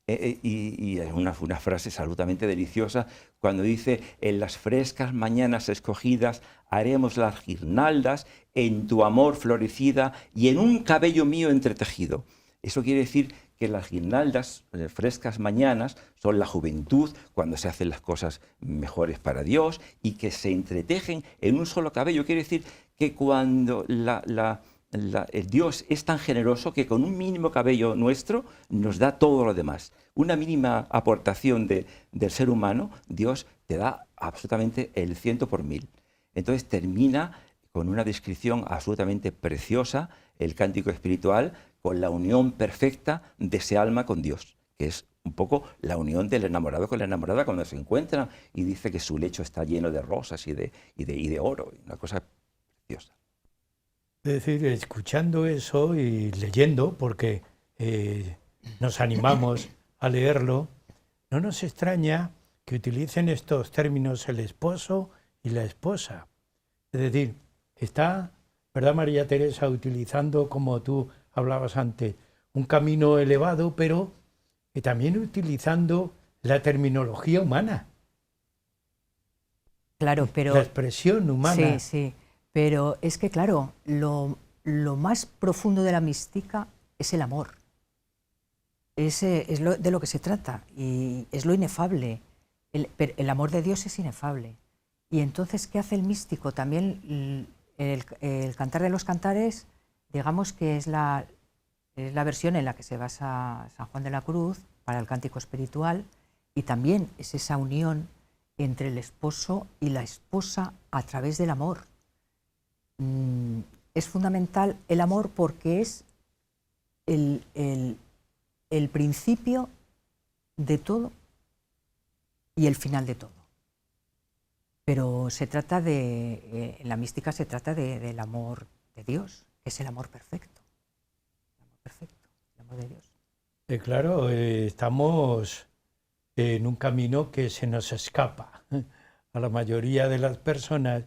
Y hay una frase absolutamente deliciosa cuando dice: en las frescas mañanas escogidas haremos las guirnaldas en tu amor florecida y en un cabello mío entretejido. Eso quiere decir que las guirnaldas, frescas mañanas, son la juventud, cuando se hacen las cosas mejores para Dios, y que se entretejen en un solo cabello. Quiere decir que cuando el Dios es tan generoso que con un mínimo cabello nuestro nos da todo lo demás. Una mínima aportación del ser humano, Dios te da absolutamente el 100 por 1000. Entonces termina con una descripción absolutamente preciosa, el cántico espiritual, con la unión perfecta de ese alma con Dios, que es un poco la unión del enamorado con la enamorada cuando se encuentran, y dice que su lecho está lleno de rosas y de oro, una cosa preciosa. Es decir, escuchando eso y leyendo, porque nos animamos a leerlo, no nos extraña que utilicen estos términos el esposo y la esposa. Es decir, está, ¿verdad, María Teresa?, utilizando, como tú hablabas antes, un camino elevado, pero también utilizando la terminología humana. Claro, pero... la expresión humana. Sí, sí, pero es que, claro, lo más profundo de la mística es el amor. Es de lo que se trata, y es lo inefable. el amor de Dios es inefable. Y entonces, ¿qué hace el místico? También el Cantar de los Cantares, digamos que es la versión en la que se basa San Juan de la Cruz para el cántico espiritual, y también es esa unión entre el esposo y la esposa a través del amor. Es fundamental el amor porque es el principio de todo y el final de todo. Pero se trata en la mística se trata del amor de Dios, que es el amor perfecto. El amor perfecto, el amor de Dios. Claro, estamos en un camino que se nos escapa a la mayoría de las personas,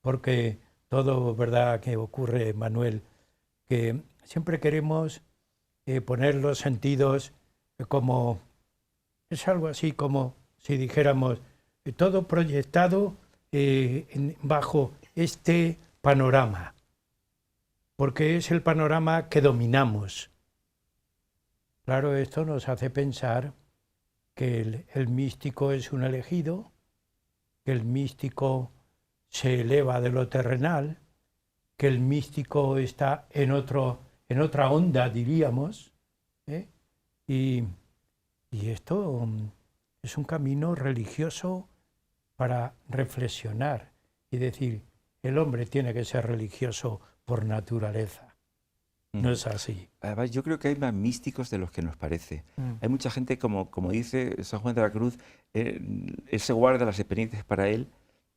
porque todo, ¿verdad?, que ocurre, Manuel, que siempre queremos poner los sentidos como, es algo así como si dijéramos, todo proyectado bajo este panorama, porque es el panorama que dominamos. Claro, esto nos hace pensar que el místico es un elegido, que el místico se eleva de lo terrenal, que el místico está en otra onda, diríamos, ¿eh? Y esto es un camino religioso para reflexionar y decir, el hombre tiene que ser religioso por naturaleza. No es así. Además, yo creo que hay más místicos de los que nos parece. Hay mucha gente, como dice San Juan de la Cruz, él se guarda las experiencias para él,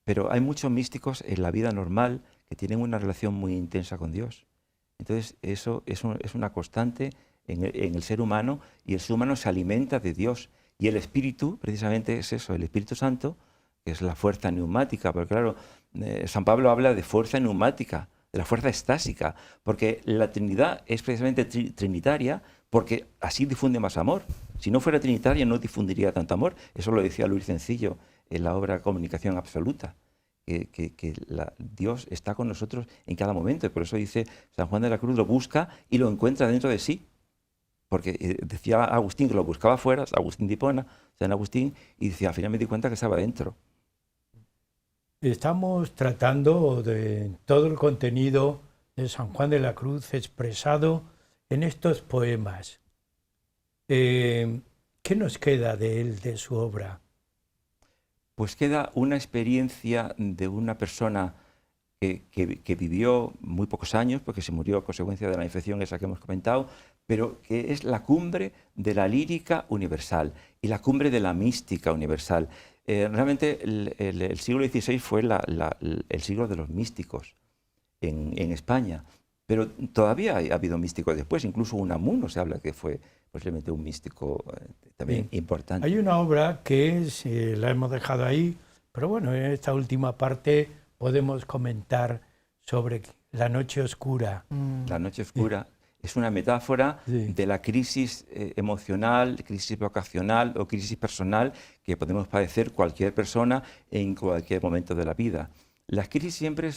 pero hay muchos místicos en la vida normal que tienen una relación muy intensa con Dios. Entonces, eso es una constante en el ser humano, y el ser humano se alimenta de Dios. Y el Espíritu, precisamente, es eso, el Espíritu Santo, que es la fuerza neumática. Porque claro, San Pablo habla de fuerza neumática, de la fuerza estásica, porque la Trinidad es precisamente trinitaria, porque así difunde más amor. Si no fuera trinitaria no difundiría tanto amor. Eso lo decía Luis Sencillo en la obra Comunicación Absoluta, que Dios está con nosotros en cada momento. Y por eso dice San Juan de la Cruz, lo busca y lo encuentra dentro de sí. Porque decía Agustín que lo buscaba afuera, Agustín de Hipona, San Agustín, y decía, al final me di cuenta que estaba dentro. Estamos tratando de todo el contenido de San Juan de la Cruz expresado en estos poemas. ¿Qué nos queda de él, de su obra? Pues queda una experiencia de una persona que vivió muy pocos años, porque se murió a consecuencia de la infección esa que hemos comentado, pero que es la cumbre de la lírica universal y la cumbre de la mística universal. Realmente el siglo XVI fue el siglo de los místicos en España, pero todavía ha habido místicos después, incluso Unamuno se habla que fue posiblemente un místico también importante. Hay una obra que la hemos dejado ahí, pero bueno, en esta última parte podemos comentar sobre La Noche Oscura. La Noche Oscura es una metáfora de la crisis emocional, crisis vocacional o crisis personal que podemos padecer cualquier persona en cualquier momento de la vida. Las crisis siempre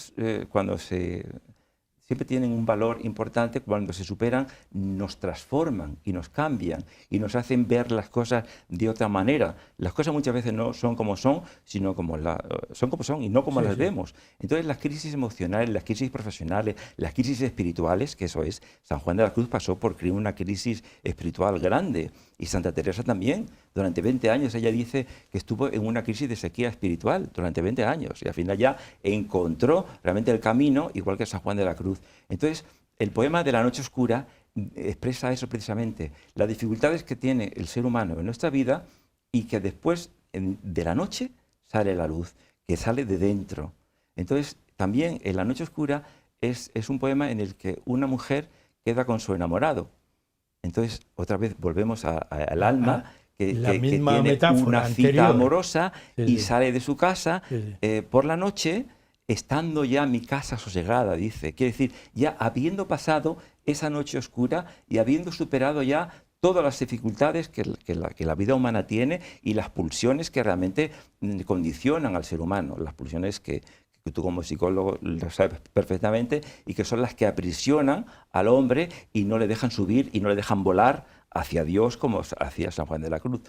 tienen un valor importante. Cuando se superan, nos transforman y nos cambian y nos hacen ver las cosas de otra manera. Las cosas muchas veces no son como son, sino son como son y no como las vemos. Entonces las crisis emocionales, las crisis profesionales, las crisis espirituales, que eso es, San Juan de la Cruz pasó por una crisis espiritual grande, y Santa Teresa también. Durante 20 años ella dice que estuvo en una crisis de sequía espiritual durante 20 años y al final ya encontró realmente el camino, igual que San Juan de la Cruz. Entonces, el poema de La Noche Oscura expresa eso precisamente, las dificultades que tiene el ser humano en nuestra vida y que después de la noche sale la luz, que sale de dentro. Entonces, también en La Noche Oscura es un poema en el que una mujer queda con su enamorado. Entonces, otra vez volvemos al alma que tiene una cita amorosa y sale de su casa por la noche, estando ya mi casa sosegada, dice. Quiere decir, ya habiendo pasado esa noche oscura y habiendo superado ya todas las dificultades que la vida humana tiene y las pulsiones que realmente condicionan al ser humano, las pulsiones que tú como psicólogo lo sabes perfectamente y que son las que aprisionan al hombre y no le dejan subir y no le dejan volar hacia Dios como hacía San Juan de la Cruz.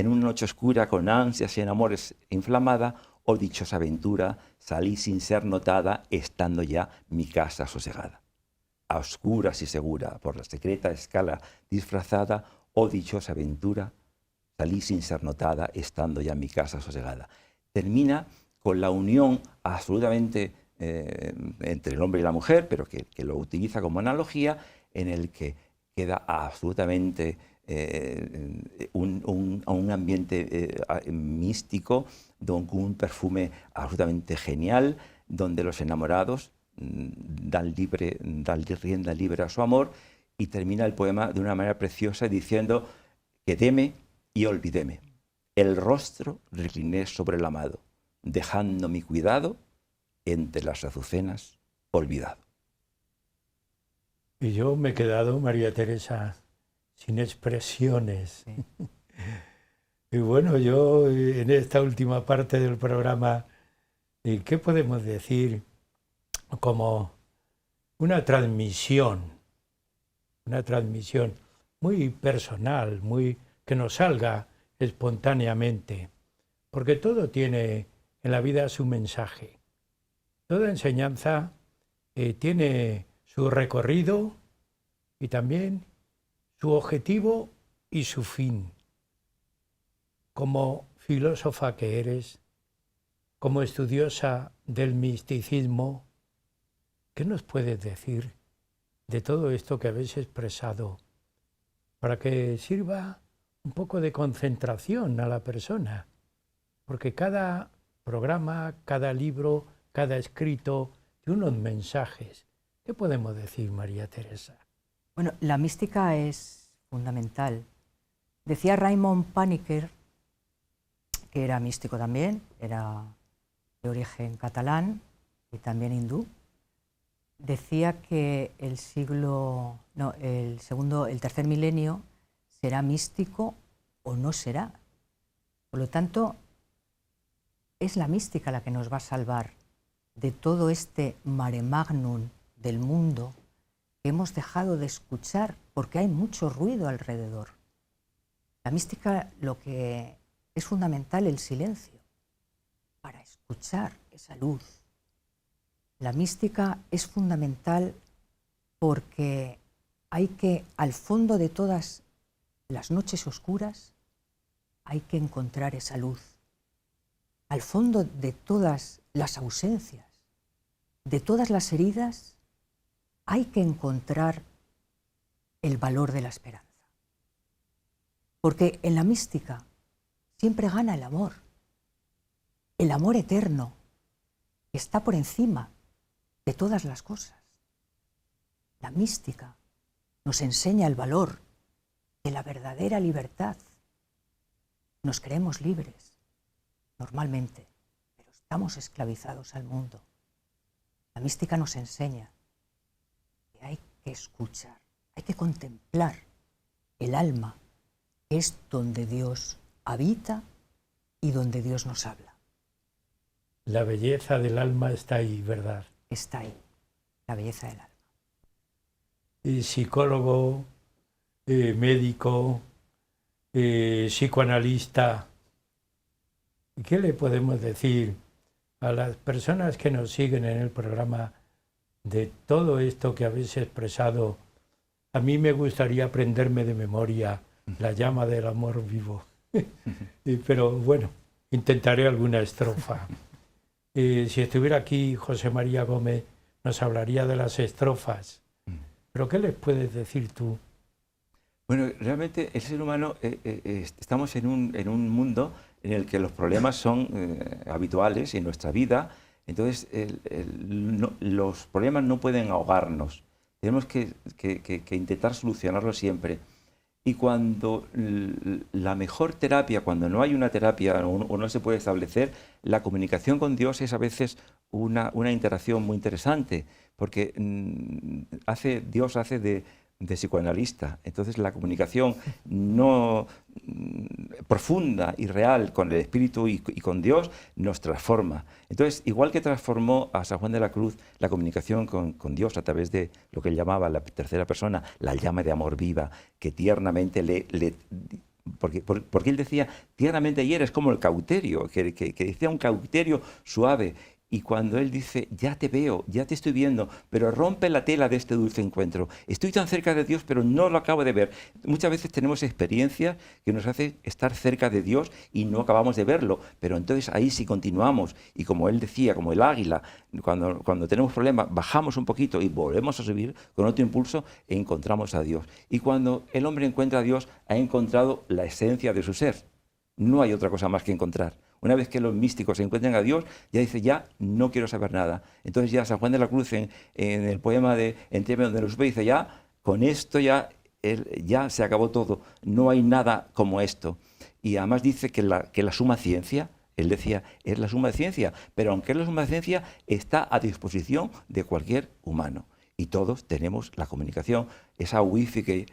en una noche oscura con ansias y en amores inflamada, oh dichosa aventura, salí sin ser notada, estando ya mi casa sosegada. A oscuras y segura, por la secreta escala disfrazada, oh dichosa aventura, salí sin ser notada, estando ya mi casa sosegada. Termina con la unión absolutamente entre el hombre y la mujer, pero que lo utiliza como analogía, en el que queda absolutamente un ambiente místico, con un perfume absolutamente genial, donde los enamorados dan rienda libre a su amor, y termina el poema de una manera preciosa diciendo: quedéme y olvidéme, el rostro recliné sobre el amado, dejando mi cuidado entre las azucenas olvidado. Y yo me he quedado, María Teresa, sin expresiones. Sí. Y bueno, yo en esta última parte del programa, ¿qué podemos decir? Como una transmisión muy personal, que nos salga espontáneamente, porque todo tiene en la vida su mensaje. Toda enseñanza tiene su recorrido y también su objetivo y su fin. Como filósofa que eres, como estudiosa del misticismo, ¿qué nos puedes decir de todo esto que habéis expresado para que sirva un poco de concentración a la persona? Porque cada programa, cada libro, cada escrito tiene unos mensajes. ¿Qué podemos decir, María Teresa? Bueno, la mística es fundamental. Decía Raymond Panikkar, que era místico también, era de origen catalán y también hindú. Decía que el tercer milenio será místico o no será. Por lo tanto, es la mística la que nos va a salvar de todo este mare magnum del mundo que hemos dejado de escuchar porque hay mucho ruido alrededor. La mística, lo que es fundamental, el silencio, para escuchar esa luz. La mística es fundamental porque hay que, al fondo de todas las noches oscuras, hay que encontrar esa luz. Al fondo de todas las ausencias, de todas las heridas, hay que encontrar el valor de la esperanza. Porque en la mística siempre gana el amor eterno, que está por encima de todas las cosas. La mística nos enseña el valor de la verdadera libertad. Nos creemos libres, normalmente, pero estamos esclavizados al mundo. La mística nos enseña que hay que escuchar, hay que contemplar el alma, que es donde Dios habita y donde Dios nos habla. La belleza del alma está ahí, ¿verdad? Está ahí, la belleza del alma. Y psicólogo, médico, psicoanalista, ¿qué le podemos decir a las personas que nos siguen en el programa de todo esto que habéis expresado? A mí me gustaría aprenderme de memoria la llama del amor vivo, pero bueno, intentaré alguna estrofa. Si estuviera aquí José María Gómez, nos hablaría de las estrofas. ¿Pero qué les puedes decir tú? Bueno, realmente el ser humano, estamos en un mundo en el que los problemas son habituales en nuestra vida. Entonces, los problemas no pueden ahogarnos. Tenemos que intentar solucionarlos siempre. Y cuando la mejor terapia, cuando no hay una terapia o no se puede establecer, la comunicación con Dios es a veces una interacción muy interesante, porque Dios hace de psicoanalista. Entonces la comunicación no profunda y real con el Espíritu y con Dios nos transforma. Entonces, igual que transformó a San Juan de la Cruz la comunicación con Dios a través de lo que él llamaba la tercera persona, la llama de amor viva, que tiernamente le Porque él decía, tiernamente hieres como el cauterio, que decía un cauterio suave. Y cuando él dice, ya te veo, ya te estoy viendo, pero rompe la tela de este dulce encuentro. Estoy tan cerca de Dios, pero no lo acabo de ver. Muchas veces tenemos experiencias que nos hacen estar cerca de Dios y no acabamos de verlo. Pero entonces ahí sí continuamos. Y como él decía, como el águila, cuando tenemos problemas, bajamos un poquito y volvemos a subir con otro impulso e encontramos a Dios. Y cuando el hombre encuentra a Dios, ha encontrado la esencia de su ser. No hay otra cosa más que encontrar. Una vez que los místicos se encuentran a Dios, ya dice, ya no quiero saber nada. Entonces ya San Juan de la Cruz en el poema de Entreme donde lo supe, dice, ya con esto ya se acabó todo, no hay nada como esto. Y además dice que la suma ciencia, él decía, es la suma de ciencia, pero aunque es la suma de ciencia, está a disposición de cualquier humano. Y todos tenemos la comunicación, esa wifi que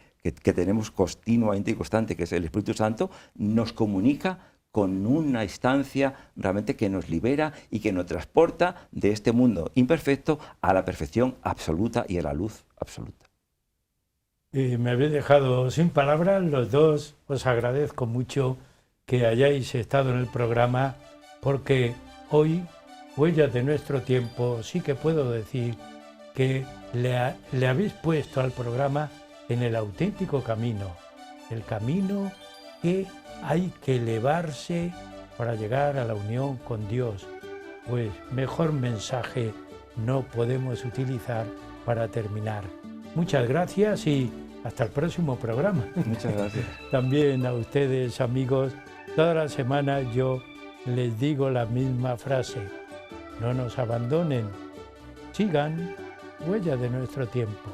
tenemos continuamente y constante, que es el Espíritu Santo, nos comunica con una instancia realmente que nos libera y que nos transporta de este mundo imperfecto a la perfección absoluta y a la luz absoluta. Me habéis dejado sin palabras los dos. Os agradezco mucho que hayáis estado en el programa, porque hoy, Huellas de nuestro tiempo, sí que puedo decir que le habéis puesto al programa en el auténtico camino, el camino que hay que elevarse para llegar a la unión con Dios. Pues mejor mensaje no podemos utilizar para terminar. Muchas gracias y hasta el próximo programa. Muchas gracias. También a ustedes, amigos, todas las semanas yo les digo la misma frase: no nos abandonen, sigan Huellas de nuestro tiempo.